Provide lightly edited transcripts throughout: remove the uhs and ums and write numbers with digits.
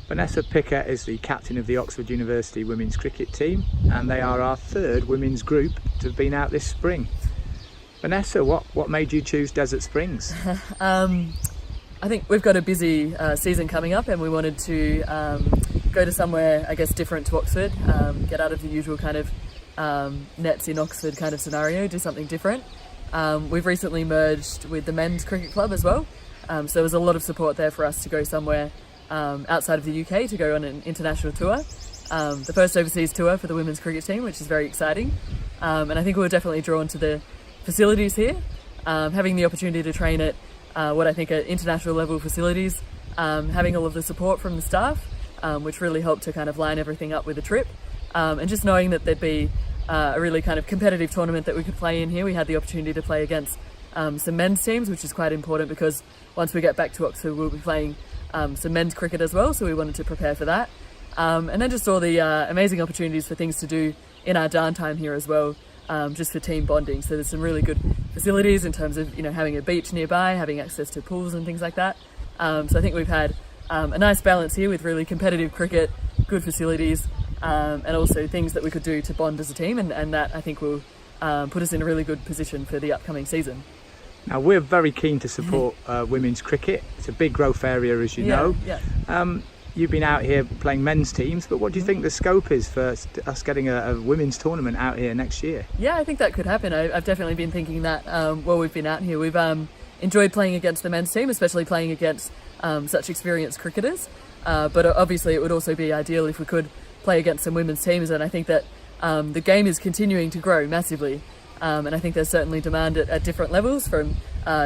Vanessa Pickett is the captain of the Oxford University women's cricket team, and they are our third women's group to have been out this spring. Vanessa, what made you choose Desert Springs? I think we've got a busy season coming up, and we wanted to go to somewhere, I guess, different to Oxford, get out of the usual kind of nets in Oxford kind of scenario, do something different. We've recently merged with the men's cricket club as well, so there was a lot of support there for us to go somewhere outside of the UK to go on an international tour, the first overseas tour for the women's cricket team, which is very exciting. And I think we were definitely drawn to the facilities here, having the opportunity to train at what I think are international level facilities, having all of the support from the staff, which really helped to kind of line everything up with the trip, and just knowing that there'd be a really kind of competitive tournament that we could play in here. We had the opportunity to play against some men's teams, which is quite important because once we get back to Oxford we'll be playing some men's cricket as well, so we wanted to prepare for that. And then just all the amazing opportunities for things to do in our downtime here as well, just for team bonding. So there's some really good facilities in terms of, you know, having a beach nearby, having access to pools and things like that. So I think we've had a nice balance here with really competitive cricket, good facilities, and also things that we could do to bond as a team, and that I think will put us in a really good position for the upcoming season. Now, we're very keen to support women's cricket. It's a big growth area, as you know. Yeah. You've been out here playing men's teams, but what do you think the scope is for us getting a women's tournament out here next year? Yeah, I think that could happen. I've definitely been thinking that while we've been out here. We've enjoyed playing against the men's team, especially playing against such experienced cricketers. But obviously it would also be ideal if we could play against some women's teams, and I think that the game is continuing to grow massively. And I think there's certainly demand at different levels, from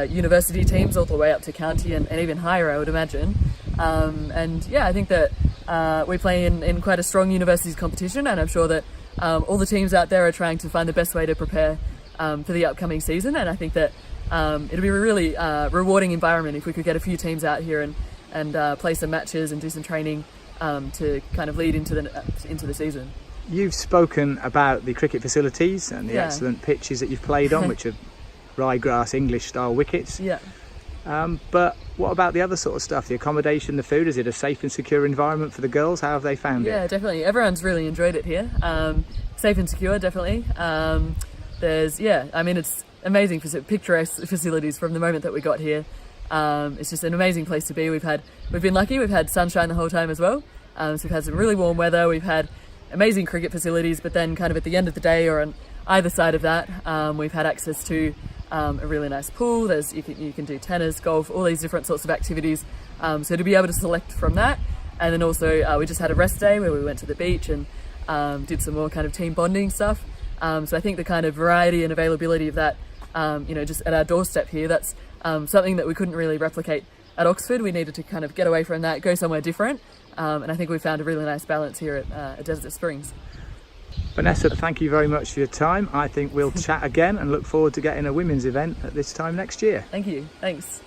university teams all the way up to county and even higher, I would imagine. And yeah, I think that we play in quite a strong universities competition, and I'm sure that all the teams out there are trying to find the best way to prepare for the upcoming season. And I think that it'll be a really rewarding environment if we could get a few teams out here and play some matches and do some training to kind of lead into the season. You've spoken about the cricket facilities and the excellent pitches that you've played on, which are ryegrass English style wickets. Yeah. But what about the other sort of stuff? The accommodation, the food, is it a safe and secure environment for the girls? How have they found it? Yeah, definitely. Everyone's really enjoyed it here. Safe and secure, definitely. It's amazing, picturesque facilities from the moment that we got here. It's just an amazing place to be. We've been lucky. We've had sunshine the whole time as well. So we've had some really warm weather. We've had amazing cricket facilities, but then kind of at the end of the day or on either side of that, we've had access to a really nice pool. You can do tennis, golf, all these different sorts of activities. So to be able to select from that, and then also we just had a rest day where we went to the beach and did some more kind of team bonding stuff. So I think the kind of variety and availability of that, just at our doorstep here, that's something that we couldn't really replicate at Oxford. We needed to kind of get away from that, go somewhere different. And I think we found a really nice balance here at Desert Springs. Vanessa, thank you very much for your time. I think we'll chat again and look forward to getting a women's event at this time next year. Thank you. Thanks.